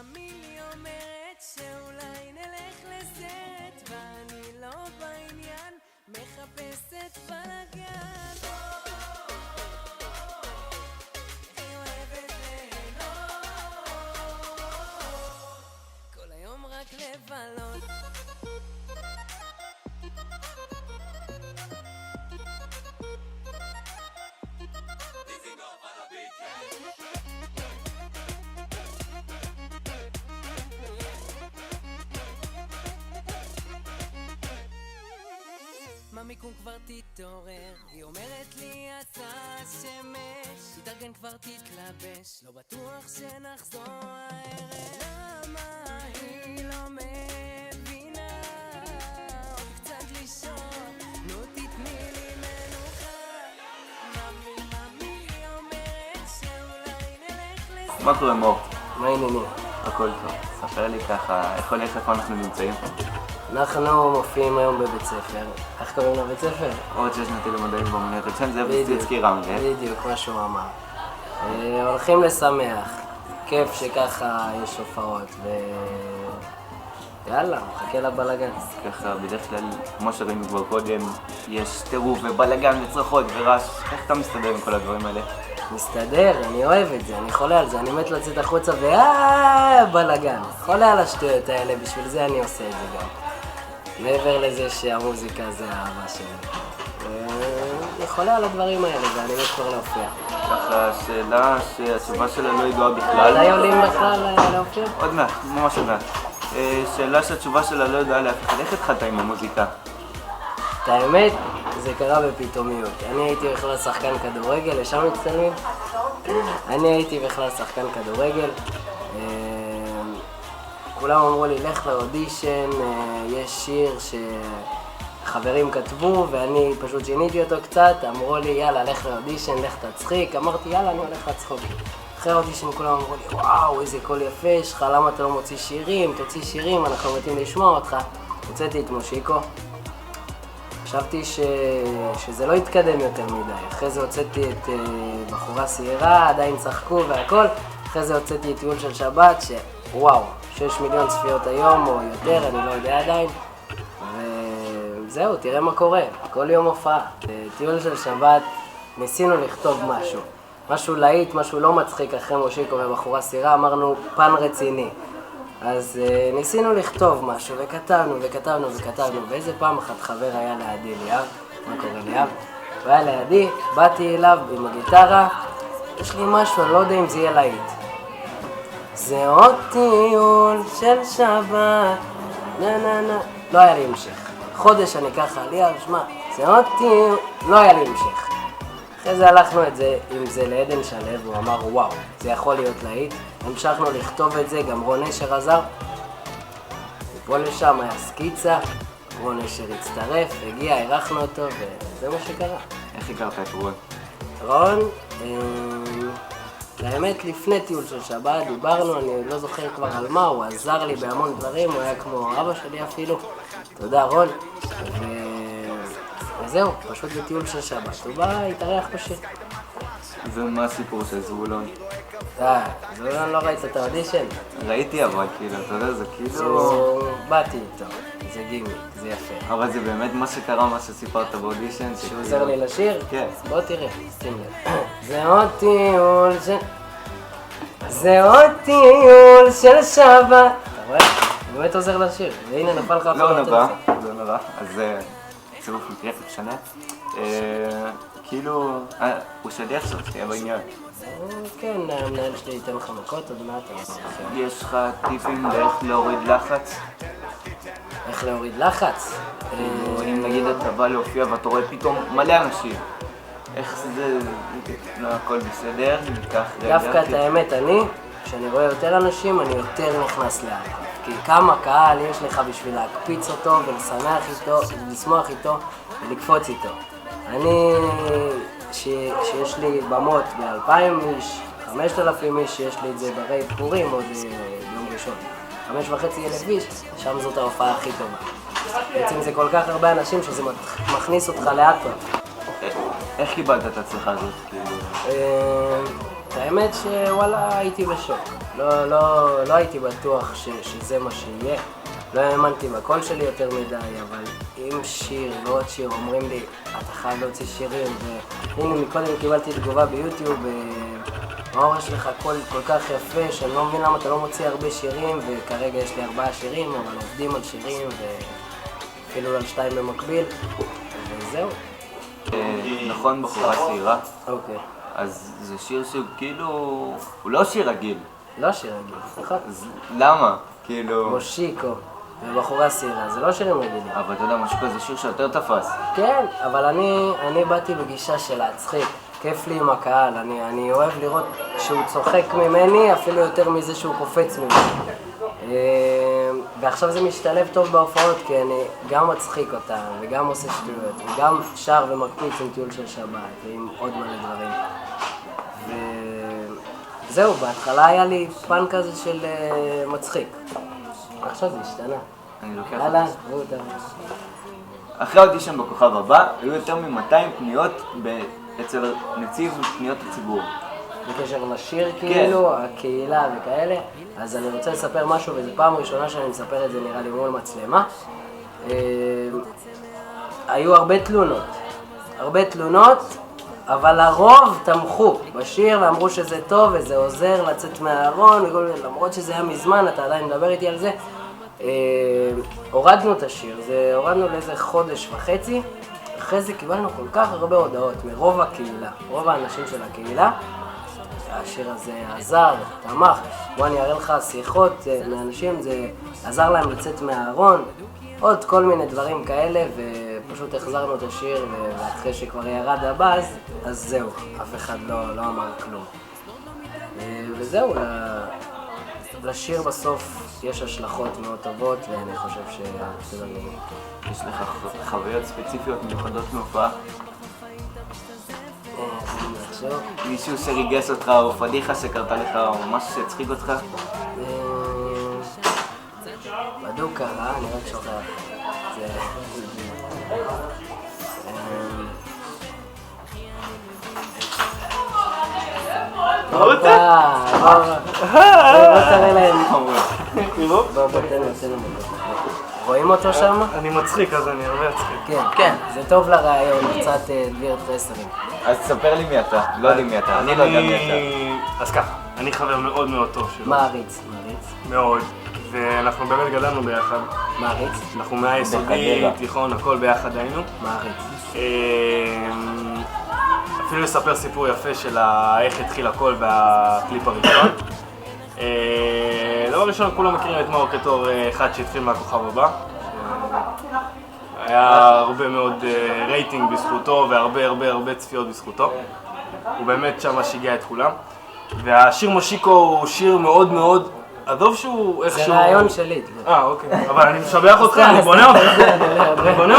מאמי לי אומרת שאולי נלך לסרט ואני לא בעניין, מחפשת בלגן. היא אוהבת ליהנות, כל היום רק לבלות. ממיקום כבר תתעורר, היא אומרת לי עשה שמש, תתארגן כבר תתלבש, לא בטוח שנחזור הערב. למה היא לא מבינה? עוד קצת לישון, נו תתני לי מנוחה. ממי היא אומרת שאולי נלך לזה. מה קורה מור? מה העניינים? הכל טוב. ספר לי ככה, איך הולך, איפה אנחנו נמצאים? אנחנו מופיעים היום בבית ספר. איך קוראים לבית ספר? עוד 6 שנתי למדעים באמנויות ראשון, זה בסיצקי רמלה. בדיוק, מה שהוא אמר. הולכים לשמח. כיף שככה יש הופעות יאללה, מחכה לבלגן. ככה, בדרך כלל, כמו שראינו כבר קודם, יש טירוף ובלגן וצרחות ורעש. איך אתה מסתדר עם כל הדברים האלה? מסתדר, אני אוהב את זה, אני חולה על זה, אני מת לצאת החוצה בלגן. חולה על השטויות האלה, בשביל זה אני עושה את זה גם. מעבר לזה שהמוזיקה זה האהבה שלי. אני חולה על הדברים האלה ואני מת כבר להופיע. ככה, שאלה שהתשובה שלה לא ידועה בכלל. אולי עולים בכלל להופיע? עוד מעט, ממש עוד מעט. שאלה שהתשובה שלה לא ידועה לאף אחד. איך התחלת עם המוזיקה? את האמת, זה קרה בפתאומיות. אני הייתי בכלל שחקן כדורגל, לשם מצטלמים? אני הייתי בכלל שחקן כדורגל. כולם אמרו לי, לך לאודישן, יש שיר שחברים כתבו ואני פשוט שיניתי אותו קצת, אמרו לי, יאללה, לך לאודישן, לך תצחיק. אמרתי, יאללה, אני הולך לצחוק. אחרי האודישן כולם אמרו לי, וואו, איזה קול יפה יש לך, למה אתה לא מוציא שירים? תוציא שירים, אנחנו מתים לשמוע אותך. הוצאתי את מושיקו. חשבתי שזה לא יתקדם יותר מדי. אחרי זה הוצאתי את בחורה סעירה, עדיין צחקו והכל. אחרי זה הוצאתי את טיול של שבת, שוואו, 6 מיליון צפיות היום או יותר, אני לא יודע עדיין. וזהו, תראה מה קורה, כל יום הופעה. טיול של שבת ניסינו לכתוב משהו להיט, משהו לא מצחיק אחרי מושיקו ובחורה סעירה, אמרנו פן רציני. אז ניסינו לכתוב משהו וכתבנו, ואיזה פעם אחת חבר היה לידי, ליאב, מה קורה ליאב? הוא היה לידי, באתי אליו עם הגיטרה, יש לי משהו, אני לא יודע אם זה יהיה להיט. זה עוד טיול של שבת, נה, לא היה לי המשך. חודש אני ככה, ליאב, שמע, זה עוד טיול, לא היה לי המשך. אחרי זה הלכנו את זה עם זה לעדן שלו, הוא אמר וואו, זה יכול להיות להיט. המשכנו לכתוב את זה, גם רון אשר עזר. ופה לשם היה סקיצה, רון אשר הצטרף, הגיע, ערכנו אותו, וזה מה שקרה. איך הכרת את רון? רון, האמת לפני טיול של שבת, דיברנו, אני לא זוכר כבר על מה, הוא עזר לי בהמון דברים, הוא היה כמו אבא שלי אפילו. תודה רון. וזהו, פשוט בטיול של שבת, הוא בא להתארח בשיר. ומה הסיפור של זבולון? זבולון לא ראית את האודישן? ראיתי אבל כאילו, אתה יודע, זה כאילו... באתי איתו, זה גימיק, זה יפה. אבל זה באמת מה שקרה, מה שסיפרת באודישן? שהוא עוזר לי לשיר? כן. בוא תראה, שים לב. זה עוד טיול של... זה עוד טיול של שבת. אתה רואה? הוא באמת עוזר לשיר, והנה נפל לך לא נורא, אז צירוף מקריח ושנה. כאילו, הוא שליח שלך, תהיה בעניין. כן, המנהל שלי ייתן לך מכות, עוד מעט. יש לך טיפים לאיך להוריד לחץ? איך להוריד לחץ? אם נגיד אתה בא להופיע ואתה רואה פתאום מלא אנשים, איך זה, הכל בסדר, ניקח רגע. דווקא את האמת, כשאני רואה יותר אנשים, אני יותר נכנס לאט. כי כמה קהל יש לך בשביל להקפיץ אותו ולשמח איתו, ולשמוח איתו ולקפוץ איתו. שיש לי במות ב2,000 איש, 5,000 איש, שיש לי את זה ברי פורים עוד ביום ראשון. 5,500 איש, שם זאת ההופעה הכי טובה. בעצם זה כל כך הרבה אנשים שזה מכניס אותך לאט פה. איך קיבלת את ההצלחה הזאת? האמת שוואלה הייתי בשוק. לא הייתי בטוח שזה מה שיהיה. לא האמנתי בקול שלי יותר מדי, אבל אם שיר ועוד שיר אומרים לי, אתה חייב להוציא שירים, והנה מקודם קיבלתי תגובה ביוטיוב, מאור יש לך קול כל כך יפה, שאני לא מבין למה אתה לא מוציא הרבה שירים, וכרגע יש לי 4 שירים, אבל עובדים על שירים, ואפילו על 2 במקביל, וזהו. נכון, בחורה צעירה. אוקיי. אז זה שיר שכאילו, הוא לא שיר רגיל. לא שיר רגיל, נכון? אז למה? כאילו... מושיקו ובחורה צעירה, זה לא שירים רגילים. אבל אתה יודע, מושיקו זה שיר שיותר תפס. כן, אבל אני באתי בגישה של להצחיק. כיף לי עם הקהל, אני אוהב לראות שהוא צוחק ממני אפילו יותר מזה שהוא קופץ ממני. ועכשיו זה משתלב טוב בהופעות כי אני גם מצחיק אותם וגם עושה שטויות וגם שר ומקפיץ עם טיול של שבת ועם עוד מלא דברים. וזהו, בהתחלה היה לי פן כזה של מצחיק. עכשיו זה השתנה. אני לוקח יאללה, בואו אותם. אחרי האודישן בכוכב הבא, היו יותר מ-200 פניות אצל נציב פניות הציבור. בקשר לשיר כאילו, הקהילה וכאלה, אז אני רוצה לספר משהו, וזו פעם ראשונה שאני מספר את זה נראה לי מול מצלמה. היו הרבה תלונות, אבל הרוב תמכו בשיר ואמרו שזה טוב וזה עוזר לצאת מהארון, למרות שזה היה מזמן, אתה עדיין מדבר איתי על זה. הורדנו את השיר, הורדנו לאיזה חודש וחצי, אחרי זה קיבלנו כל כך הרבה הודעות מרוב הקהילה, רוב האנשים של הקהילה. השיר הזה עזר, תמך, בוא אני אראה לך שיחות מאנשים, זה עזר להם לצאת מהארון, עוד כל מיני דברים כאלה, ופשוט החזרנו את השיר, ואחרי שכבר ירד הבאז, אז זהו, אף אחד לא אמר כלום. וזהו, לשיר בסוף יש השלכות מאוד טובות, ואני חושב שזה לא... יש לך חוויות ספציפיות מיוחדות מהופעה? מישהו שריגש אותך, או פדיחה שקרתה לך, או משהו שהצחיק אותך? בדיוק קרה, אני רק שוכח. מה רוצה? בוא תראה להם. בוא תן לנו. רואים אותו שם? אני מצחיק, אז אני הרבה אצחיק. כן, זה טוב לרעיון, קצת דביר טרסרים. אז תספר לי מי אתה, לא יודעים מי אתה, אני לא יודע מי אתה. אז ככה, אני חבר מאוד מאוד טוב שלו. מעריץ. מאוד. ואנחנו באמת גדלנו ביחד. מעריץ. אנחנו מהיסודי, תיכון, הכל ביחד היינו. מעריץ. אפילו לספר סיפור יפה של איך התחיל הכל והקליפ הראשון. דבר ראשון, כולם מכירים את מאור בתור אחד שהתחיל מהכוכב הבא. היה הרבה מאוד רייטינג בזכותו והרבה צפיות בזכותו. הוא באמת שם שיגע את כולם. והשיר מושיקו הוא שיר מאוד, עזוב שהוא איכשהו... זה רעיון שלי. אוקיי. אבל אני משבח אותך, אני בונה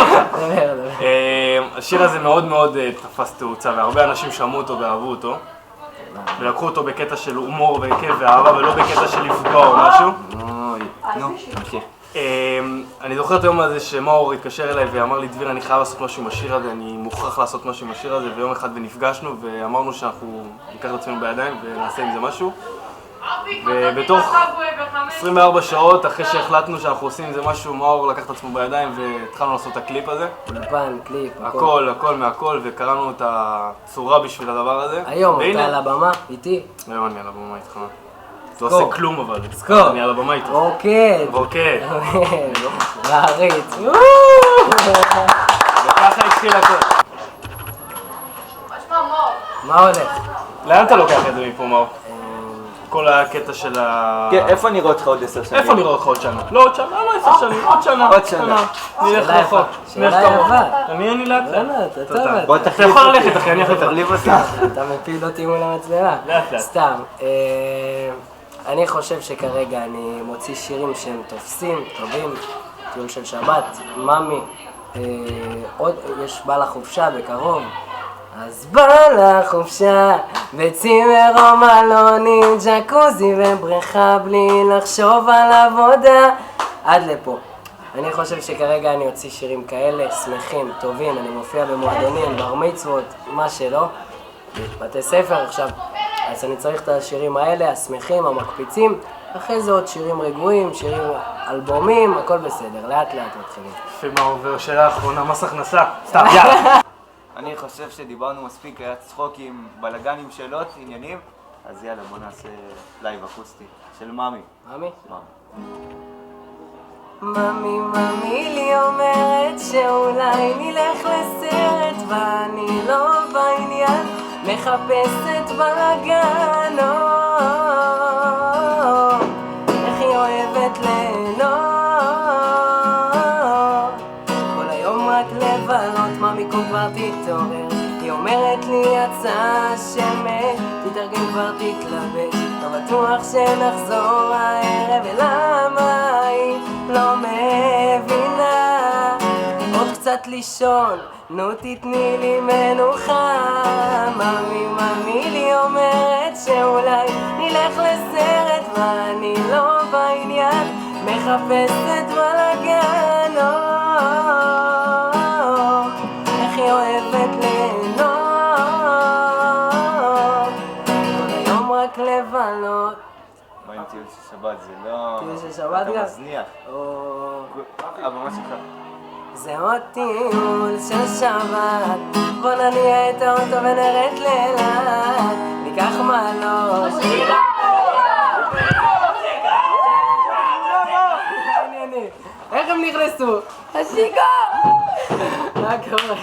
אותך. השיר הזה מאוד תפס תאוצה, והרבה אנשים שמעו אותו ואהבו אותו. ולקחו אותו בקטע של הומור וכיף ואהבה, ולא בקטע של לפגוע או משהו. נו, תמשיך. אני זוכר את היום הזה שמאור התקשר אליי ואמר לי, דביר, אני חייב לעשות משהו עם השיר הזה, אני מוכרח לעשות משהו עם השיר הזה, ויום אחד ונפגשנו ואמרנו שאנחנו ניקח את עצמנו בידיים ונעשה עם זה משהו. ובתוך 24 שעות אחרי שהחלטנו שאנחנו עושים עם זה משהו, מאור לקח את עצמו בידיים והתחלנו לעשות את הקליפ הזה. אולפן, קליפ, הכל מהכל, וקראנו את הצורה בשביל הדבר הזה. היום אתה על הבמה איתי? היום אני על הבמה איתך. לא עושה כלום אבל. סקור. אני על הבמה איתו. רוקד. מעריץ. וככה התחיל הכל. מה הולך? לאן אתה לוקח את זה מפה, מאור? כל הקטע של ה... כן, איפה נראה אותך עוד 10 שנים? איפה נראה אותך עוד שנה? לא עוד שנה, לא 10 שנים, עוד שנה. נלך רחוק. שאלה יפה. אני לאט לאט. אתה טוב. בוא אתה יכול ללכת אחי, אני יכול תחליף אותי. אתה מפיל אותי מול המצלמה. לאט. סתם. אני חושב שכרגע אני מוציא שירים שהם תופסים, טובים, טיול של שבת, ממי, עוד יש בא לחופשה בקרוב, אז בא לחופשה בצימר או מלון עם ג'קוזי ובריכה בלי לחשוב על עבודה, עד לפה. אני חושב שכרגע אני אוציא שירים כאלה, שמחים, טובים, אני מופיע במועדונים, בר מצוות, מה שלא, בתי ספר עכשיו. אז אני צריך את השירים האלה, השמחים, המקפיצים, אחרי זה עוד שירים רגועים, שירים אלבומים, הכל בסדר, לאט לאט מתחילים. יפה מאור, ושאלה האחרונה, מס הכנסה, סתם, יאללה. אני חושב שדיברנו מספיק, היה צחוקים, בלגנים, שאלות, עניינים, אז יאללה, בוא נעשה לייב אקוסטי של מאמי. מאמי? מאמי. ממי לי אומרת שאולי נלך לסרט ואני לא בעניין, מחפשת בלגן, איך היא אוהבת ליהנות, כל היום רק לבלות, ממי קום כבר תתעורר, היא אומרת לי יצא השמש, תתארגן כבר תתלבש, לא בטוח שנחזור הערב, ולמה היא לא מבינה, עוד קצת לישון, נו תתני לי מנוחה, ממי לי אומרת שאולי נלך לסרט ואני לא בעניין, מחפשת בלגן, איך היא אוהבת ליהנות, כל היום רק לבלות. מה עם טיול של שבת? זה לא... טיול של שבת גם? אתה מזניח. או... הבמה שלך. זה עוד טיול של שבת, בוא נניע את האוטו ונרד לאילת, ניקח מלון. איך הם נכנסו? השיקה! מה קורה?